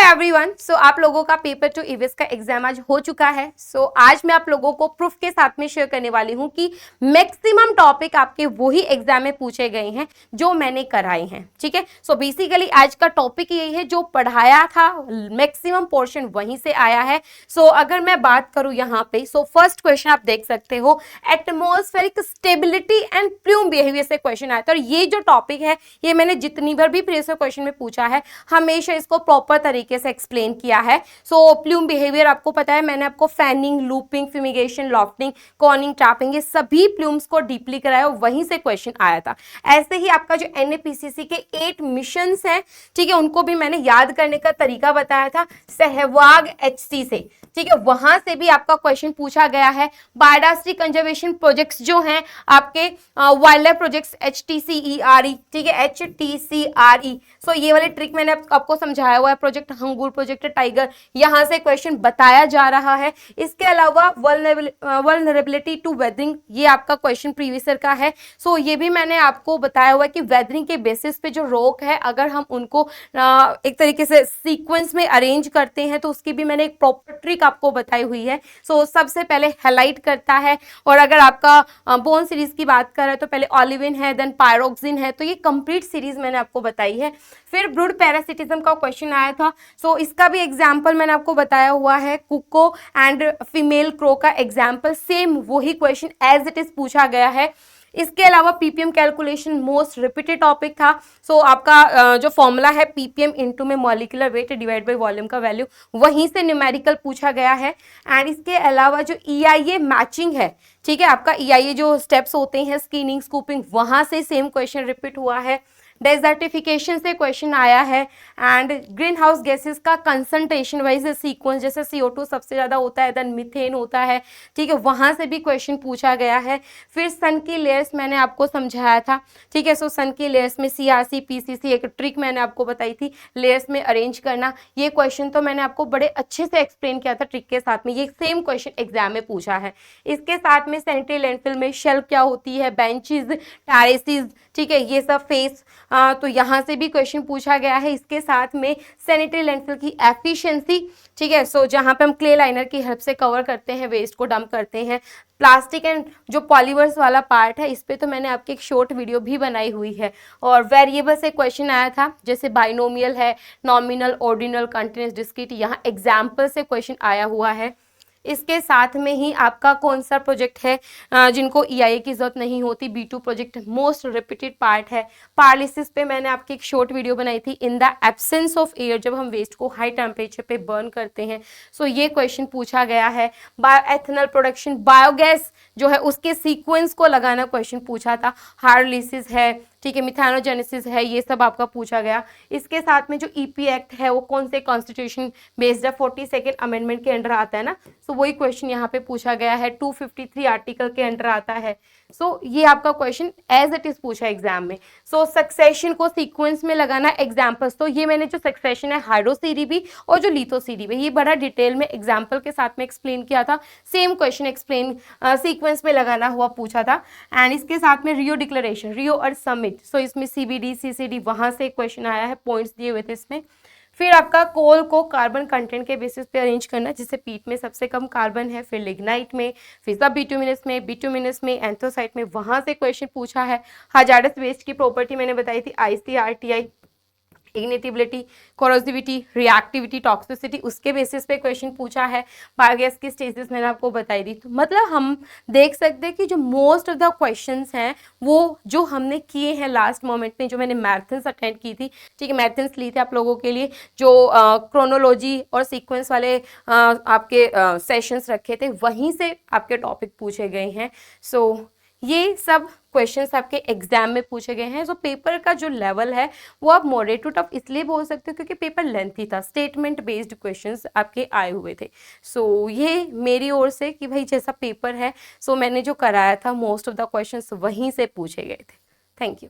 Everyone, सो आप लोगों का पेपर 2 ईवीएस का एग्जाम आज हो चुका है। आज मैं आप लोगों को प्रूफ के साथ में शेयर करने वाली हूं कि मैक्सिमम टॉपिक आपके वही एग्जाम में पूछे गए हैं जो मैंने कराए हैं। ठीक है, सो बेसिकली आज का टॉपिक यही है, जो पढ़ाया था मैक्सिमम पोर्शन वहीं से आया है। अगर मैं बात करूं यहाँ पे, फर्स्ट क्वेश्चन आप देख सकते हो, atmospheric stability and plume behaviour से क्वेश्चन आया था। और ये जो टॉपिक है, ये मैंने जितनी बार भी प्रीवियस क्वेश्चन में पूछा है, हमेशा इसको प्रॉपर तरीके से एक्सप्लेन किया है। प्लूम बिहेवियर आपको पता है, मैंने आपको fanning, looping, fumigation, lofting, coning, trapping, ये सभी प्लूम्स को डीपली कराया और वहीं से क्वेश्चन आया था। ऐसे ही आपका जो एनएपीसीसी के 8 मिशंस हैं, ठीक है, उनको भी मैंने याद करने का तरीका बताया था सहवाग एचसी से। ठीक है, वहां से भी आपका क्वेश्चन पूछा गया है। बायोडायवर्सिटी कंजर्वेशन प्रोजेक्ट्स जो हैं आपके वाइल्ड लाइफ प्रोजेक्ट्स HTCERE, ठीक है, HTCRE। ये वाली ट्रिक मैंने आपको समझाया हुआ है। प्रोजेक्ट हंगूर, प्रोजेक्ट टाइगर, यहां से क्वेश्चन बताया जा रहा है। इसके अलावा वल्नरेबिलिटी टू वेदरिंग, ये आपका क्वेश्चन प्रीवियस ईयर का है। ये भी मैंने आपको बताया हुआ है कि वेदरिंग के बेसिस पे जो रॉक है, अगर हम उनको एक तरीके से सीक्वेंस में अरेंज करते हैं तो उसकी भी मैंने एक प्रॉपर ट्रिक आपको बताई हुई है। सबसे पहले हैलाइट करता है, और अगर आपका बोन सीरीज की बात करें तो पहले ऑलिविन है, देन पायरोक्सिन है। ये कंप्लीट सीरीज मैंने आपको बताई है। फिर ब्रूड पैरासिटिज्म का क्वेश्चन आया था। इसका भी एग्जाम्पल मैंने आपको बताया हुआ है, कुको एंड फीमेल क्रो का एग्जाम्पल, सेम वही क्वेश्चन एज इट इज पूछा गया है। इसके अलावा ppm calculation most repeated topic था। आपका जो फॉर्मूला है पीपीएम इनटू में molecular weight divide by volume का वैल्यू, वहीं से न्यूमेरिकल पूछा गया है। एंड इसके अलावा जो EIA मैचिंग है, ठीक है, आपका EIA जो स्टेप्स होते हैं, स्क्रीनिंग, स्कूपिंग, वहां से सेम क्वेश्चन रिपीट हुआ है। डेजर्टिफिकेशन से क्वेश्चन आया है। एंड ग्रीन हाउस गैसेस का कंसंट्रेशन वाइज सीक्वेंस, जैसे CO2 सबसे ज्यादा होता है, देन मीथेन होता है, ठीक है, वहां से भी क्वेश्चन पूछा गया है। फिर सन की लेयर्स मैंने आपको समझाया था, ठीक है। सन की लेयर्स में CRC, PCC, एक ट्रिक मैंने आपको बताई थी लेयर्स में अरेंज करना। ये क्वेश्चन तो मैंने आपको बड़े अच्छे से एक्सप्लेन किया था ट्रिक के साथ में। ये सेम क्वेश्चन एग्जाम में पूछा है। इसके साथ में सैनिटरी लैंडफिल में शेल्फ क्या होती है, बेंचेस, टेरेसेस, ठीक है, ये सब फेस, तो यहाँ से भी क्वेश्चन पूछा गया है। इसके साथ में सैनिटरी लैंडफिल की एफिशिएंसी, ठीक है, जहाँ पे हम क्ले लाइनर की हेल्प से कवर करते हैं, वेस्ट को डंप करते हैं। प्लास्टिक एंड जो पॉलीवर्स वाला पार्ट है, इस पे तो मैंने आपकी एक शॉर्ट वीडियो भी बनाई हुई है। और वेरिएबल से क्वेश्चन आया था, जैसे बाइनोमियल है, नॉमिनल, ऑर्डिनल, कंटीन्यूअस, डिस्क्रीट, यहाँ एग्जाम्पल से क्वेश्चन आया हुआ है। इसके साथ में ही आपका कौन सा प्रोजेक्ट है जिनको EIA की जरूरत नहीं होती, B2 project most repeated part है। पार्लिसिस पे मैंने आपकी एक शॉर्ट वीडियो बनाई थी, in the absence of air, जब हम वेस्ट को हाई टेम्परेचर पे बर्न करते हैं। ये क्वेश्चन पूछा गया है। बायोएथेनॉल प्रोडक्शन, बायोगैस जो है उसके सीक्वेंस को लगाना क्वेश्चन पूछा था। हार्लिसिस है, ठीक है, मिथानोजेनेसिस है, ये सब आपका पूछा गया। इसके साथ में जो EP एक्ट है, वो कौन से कॉन्स्टिट्यूशन बेस्ड 42nd अमेंडमेंट के अंडर आता है ना, वही क्वेश्चन यहाँ पे पूछा गया है। 253 आर्टिकल के अंडर आता है। ये आपका क्वेश्चन एज इट इज पूछा एग्जाम में। सक्सेशन को सीक्वेंस में लगाना एग्जाम्पल्स, तो ये मैंने जो सक्सेशन है हाइड्रोसीरीबी और जो लिथोसीरीबी, ये बड़ा डिटेल में एग्जाम्पल के साथ में एक्सप्लेन किया था। सेम क्वेश्चन एक्सप्लेन सीक्वेंस में लगाना हुआ पूछा था। एंड इसके साथ में रियो डिक्लेरेशन, रियो और समिट, इसमें CBD, CCD, वहां से क्वेश्चन आया है, पॉइंट्स दिए हुए थे इसमें। फिर आपका कोल को कार्बन कंटेंट के बेसिस पे अरेंज करना, जिससे पीट में सबसे कम कार्बन है, फिर लिग्नाइट में, फिर सब बिटुमिनस में, एंथ्रासाइट में, वहां से क्वेश्चन पूछा है। हजारस वेस्ट की प्रॉपर्टी मैंने बताई थी, ICRTI, इग्निटिबिलिटी, कोरोसिविटी, रिएक्टिविटी, टॉक्सिसिटी, उसके बेसिस पे क्वेश्चन पूछा है। बायोगैस की स्टेजेस मैंने आपको बताई दी। तो मतलब हम देख सकते हैं कि जो मोस्ट ऑफ द क्वेश्चंस हैं, वो जो हमने किए हैं लास्ट मोमेंट में, जो मैंने मैराथन्स अटेंड की थी, ठीक है, मैराथन्स ली थी आप लोगों के लिए, जो क्रोनोलॉजी और सीक्वेंस वाले आपके सेशंस रखे थे, वहीं से आपके टॉपिक पूछे गए हैं। ये सब क्वेश्चंस आपके एग्जाम में पूछे गए हैं। पेपर का जो लेवल है, वो आप मॉडरेट टू टफ इसलिए बोल सकते हो क्योंकि पेपर लेंथी था, स्टेटमेंट बेस्ड क्वेश्चंस आपके आए हुए थे। ये मेरी ओर से कि भाई जैसा पेपर है, मैंने जो कराया था, मोस्ट ऑफ द क्वेश्चंस वहीं से पूछे गए थे। Thank you.